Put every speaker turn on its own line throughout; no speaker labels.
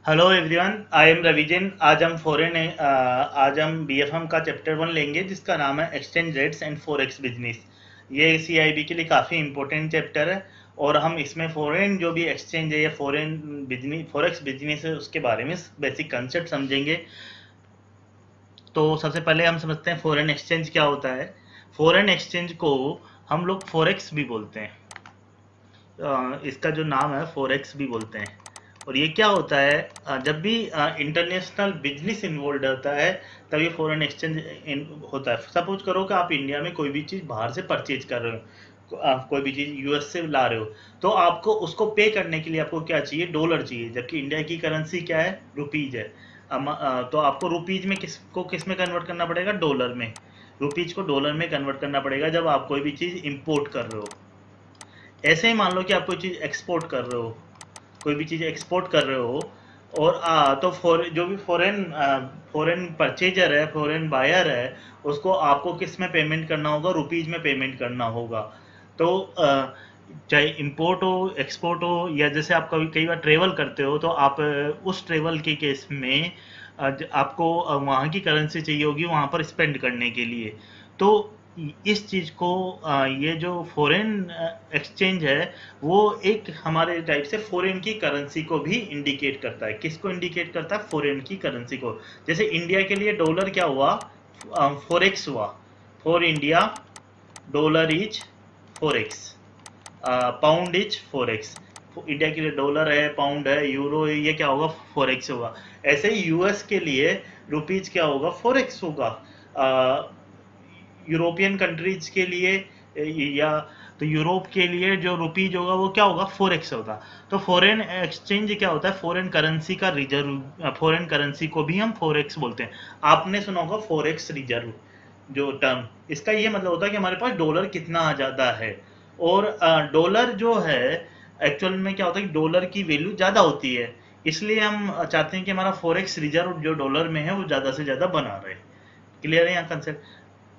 Hello everyone, I am Ravijan. आज हम BFM का चैप्टर 1 लेंगे जिसका नाम है exchange rates and forex business. ये सीआईबी के लिए काफ़ी इंपॉर्टेंट चैप्टर है और हम इसमें फॉरेन जो भी एक्सचेंज है या फॉरेन बिजनेस फॉरेक्स बिजनेस है उसके बारे में बेसिक कंसेप्ट समझेंगे। तो सबसे पहले हम समझते हैं फॉरेन एक्सचेंज क्या होता है। फॉरेन एक्सचेंज को हम लोग फॉरेक्स भी बोलते हैं। इसका जो नाम है फॉरेक्स भी बोलते हैं। और ये क्या होता है, जब भी इंटरनेशनल बिजनेस इन्वॉल्व होता है तभी फॉरेन एक्सचेंज होता है। सपोज करो कि आप इंडिया में कोई भी चीज़ बाहर से परचेज कर रहे हो, आप कोई भी चीज़ यूएस से ला रहे हो, तो आपको उसको पे करने के लिए आपको क्या चाहिए, डॉलर चाहिए, जबकि इंडिया की करेंसी क्या है, रुपीज है। तो आपको रुपीज में किस में कन्वर्ट करना पड़ेगा, डॉलर में। रुपीज को डॉलर में कन्वर्ट करना पड़ेगा जब आप कोई भी चीज़ इंपोर्ट कर रहे हो। ऐसे ही मान लो कि आप कोई चीज़ एक्सपोर्ट कर रहे हो, कोई भी चीज़ एक्सपोर्ट कर रहे हो, और तो जो भी फॉरेन परचेजर है, फॉरेन बायर है, उसको आपको किस में पेमेंट करना होगा, रुपीज में पेमेंट करना होगा। तो चाहे इंपोर्ट हो, एक्सपोर्ट हो, या जैसे आप कभी कई बार ट्रेवल करते हो तो आप उस ट्रेवल के केस में आपको वहाँ की करेंसी चाहिए होगी वहाँ पर स्पेंड करने के लिए। तो इस चीज़ को ये जो फॉरेन एक्सचेंज है वो एक हमारे टाइप से फॉरेन की करेंसी को भी इंडिकेट करता है। किसको इंडिकेट करता है, फॉरेन की करेंसी को। जैसे इंडिया के लिए डॉलर क्या हुआ, फॉरेक्स हुआ। For India dollar is forex, pound is forex. India के लिए डॉलर है, पाउंड है, यूरो है, ये क्या होगा, फॉरेक्स होगा। ऐसे ही यूएस के लिए रुपीज क्या होगा, फॉरेक्स होगा। यूरोपियन कंट्रीज के लिए या तो यूरोप के लिए जो रुपीज होगा वो क्या होगा, फॉरेक्स होगा। तो फॉरेन एक्सचेंज क्या होता है, फॉरेन करेंसी का रिजर्व, फॉरेन करेंसी को भी हम फॉरेक्स बोलते हैं। आपने सुना होगा फॉरेक्स रिजर्व जो टर्म, इसका ये मतलब होता है कि हमारे पास डॉलर कितना ज़्यादा है। और डॉलर जो है एक्चुअल में क्या होता है कि डॉलर की वैल्यू ज़्यादा होती है, इसलिए हम चाहते हैं कि हमारा फॉरेक्स रिजर्व जो डॉलर में है वो ज़्यादा से ज़्यादा बना रहे। क्लियर है यहाँ कंसेप्ट।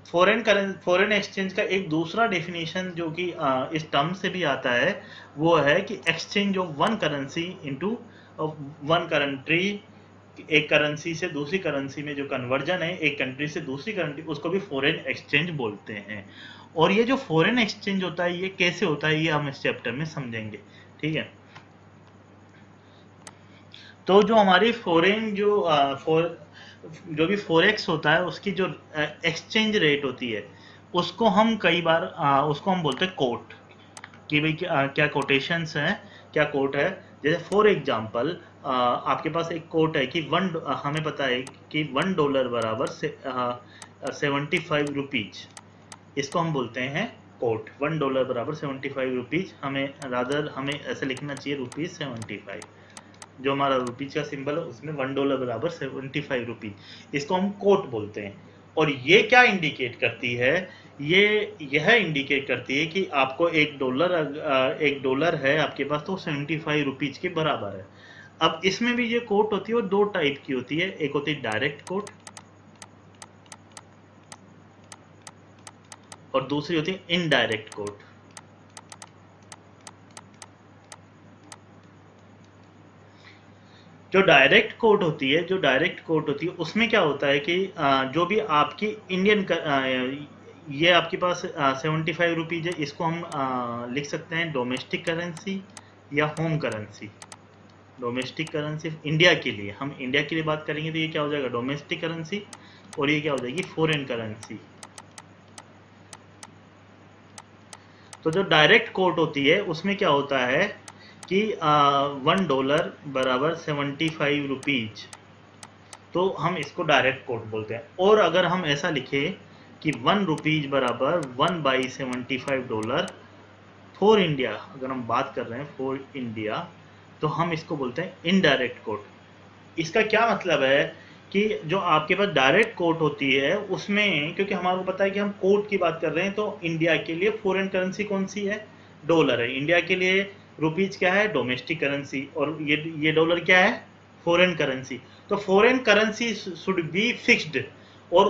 फॉरेन एक्सचेंज का एक दूसरा डेफिनेशन जो कि इस टर्म से भी आता है, वो है कि exchange of one currency into one country. एक करेंसी से दूसरी करेंसी में जो कन्वर्जन है, एक कंट्री से दूसरी कंट्री, उसको भी फॉरेन एक्सचेंज बोलते हैं। और ये जो फॉरेन एक्सचेंज होता है ये कैसे होता है ये हम इस चैप्टर में समझेंगे। ठीक है। तो जो हमारी फॉरेन जो भी फॉरेक्स होता है उसकी जो एक्सचेंज रेट होती है उसको हम कई बार उसको हम बोलते हैं कोट, कि भाई क्या कोटेशंस हैं, क्या कोट है। जैसे फॉर एग्जांपल आपके पास एक कोट है कि हमें पता है कि $1 बराबर से 75 रुपीज, इसको हम बोलते हैं कोट। $1 बराबर 75 रुपीज, हमें ऐसे लिखना चाहिए, ₹75। जो हमारा रुपीज का सिंबल है उसमें $1 बराबर 75 रुपीज, इसको हम कोट बोलते हैं। और ये क्या इंडिकेट करती है, ये यह इंडिकेट करती है कि आपको एक डॉलर है आपके पास तो 75 रुपीज के बराबर है। अब इसमें भी ये कोट होती है और दो टाइप की होती है, एक होती है डायरेक्ट कोट और दूसरी होती है इनडायरेक्ट कोट। जो डायरेक्ट कोट होती है उसमें क्या होता है कि जो भी आपकी ये आपके पास 75 रुपीज है, इसको हम लिख सकते हैं डोमेस्टिक करेंसी या home currency. Domestic currency India के लिए, हम इंडिया के लिए बात करेंगे तो ये क्या हो जाएगा, डोमेस्टिक करेंसी, और ये क्या हो जाएगी, फॉरेन करेंसी। तो जो डायरेक्ट कोट होती है उसमें क्या होता है कि $1 बराबर 75 रुपीज, तो हम इसको डायरेक्ट कोट बोलते हैं। और अगर हम ऐसा लिखें कि ₹1 बराबर 1/75 फॉर इंडिया, अगर हम बात कर रहे हैं फॉर इंडिया, तो हम इसको बोलते हैं इनडायरेक्ट कोट। इसका क्या मतलब है कि जो आपके पास डायरेक्ट कोट होती है उसमें, क्योंकि हमारे को पता है कि हम कोट की बात कर रहे हैं, तो इंडिया के लिए फॉरेन करेंसी कौन सी है, डॉलर है। इंडिया के लिए रुपीज क्या है, डोमेस्टिक करेंसी, और ये डॉलर क्या है, फॉरेन करेंसी। तो foreign currency should be fixed, और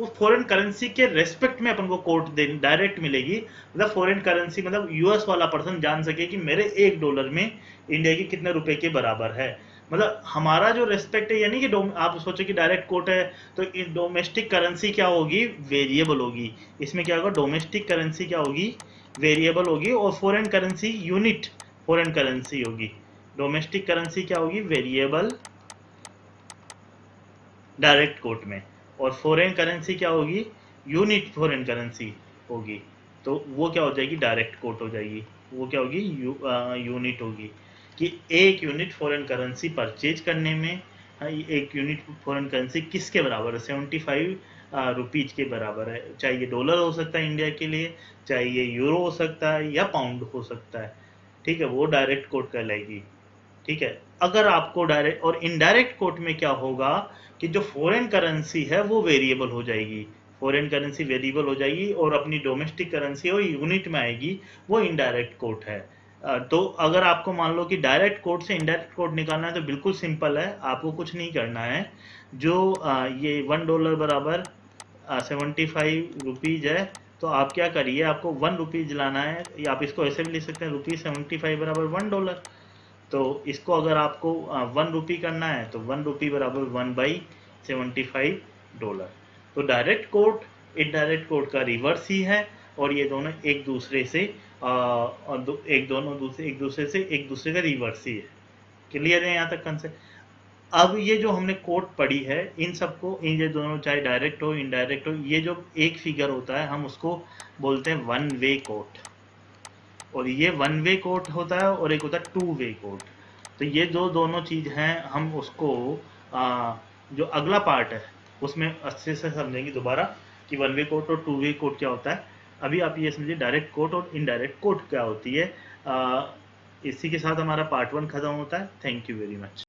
वो फॉरेन करेंसी के रेस्पेक्ट में अपन को कोट डायरेक्ट मिलेगी। मतलब फॉरेन करेंसी मतलब यूएस वाला पर्सन जान सके कि मेरे $1 में इंडिया के कितने रुपए के बराबर है। मतलब हमारा जो रेस्पेक्ट है, यानी कि आप सोचो कि डायरेक्ट कोट है तो डोमेस्टिक करेंसी क्या होगी, वेरिएबल होगी। इसमें क्या होगा, डोमेस्टिक करेंसी क्या होगी, वेरिएबल होगी, और foreign currency unit foreign currency होगी। डोमेस्टिक करेंसी क्या होगी, वेरिएबल डायरेक्ट कोट में, और फॉरेन करेंसी क्या होगी, यूनिट फॉरेन करेंसी होगी। तो वो क्या हो जाएगी, डायरेक्ट कोट हो जाएगी। वो क्या होगी, यूनिट होगी, कि एक यूनिट फॉरेन करेंसी परचेज करने में, एक यूनिट फॉरेन करेंसी किसके बराबर है, 75 रुपीज के बराबर है। चाहे ये डॉलर हो सकता है इंडिया के लिए, चाहे ये यूरो हो सकता है, या पाउंड हो सकता है। ठीक है, वो डायरेक्ट कोट कहलाएगी। ठीक है, अगर आपको डायरेक्ट और इनडायरेक्ट कोट में क्या होगा कि जो फॉरेन करेंसी है वो वेरिएबल हो जाएगी, फॉरेन करेंसी वेरिएबल हो जाएगी, और अपनी डोमेस्टिक करेंसी वो यूनिट में आएगी, वो इनडायरेक्ट कोट है। तो अगर आपको मान लो कि डायरेक्ट कोट से इनडायरेक्ट कोट निकालना है तो बिल्कुल सिंपल है, आपको कुछ नहीं करना है। जो ये $1 बराबर 75 रुपीज है, तो आप क्या करिए, आपको ₹1 लाना है, या आप इसको ऐसे भी लिख सकते हैं, ₹75 बराबर $1। तो इसको अगर आपको ₹1 करना है तो ₹1 बराबर 1/75 $। तो डायरेक्ट कोट इनडायरेक्ट कोट का रिवर्स ही है, और ये दोनों एक दूसरे से एक दूसरे का रिवर्स ही है। क्लियर है यहाँ तक कंसेप्ट। अब ये जो हमने कोट पढ़ी है, इन सबको, इन ये दोनों चाहे डायरेक्ट हो इनडायरेक्ट हो, ये जो एक फिगर होता है हम उसको बोलते हैं वन वे कोट, और ये वन वे कोट होता है, और एक होता है टू वे कोट। तो ये जो दोनों चीज हैं हम उसको जो अगला पार्ट है उसमें अच्छे से समझेंगे दोबारा कि वन वे कोट और टू वे कोट क्या होता है। अभी आप ये समझिए डायरेक्ट कोट और इनडायरेक्ट कोट क्या होती है। इसी के साथ हमारा पार्ट 1 खत्म होता है। Thank you very much.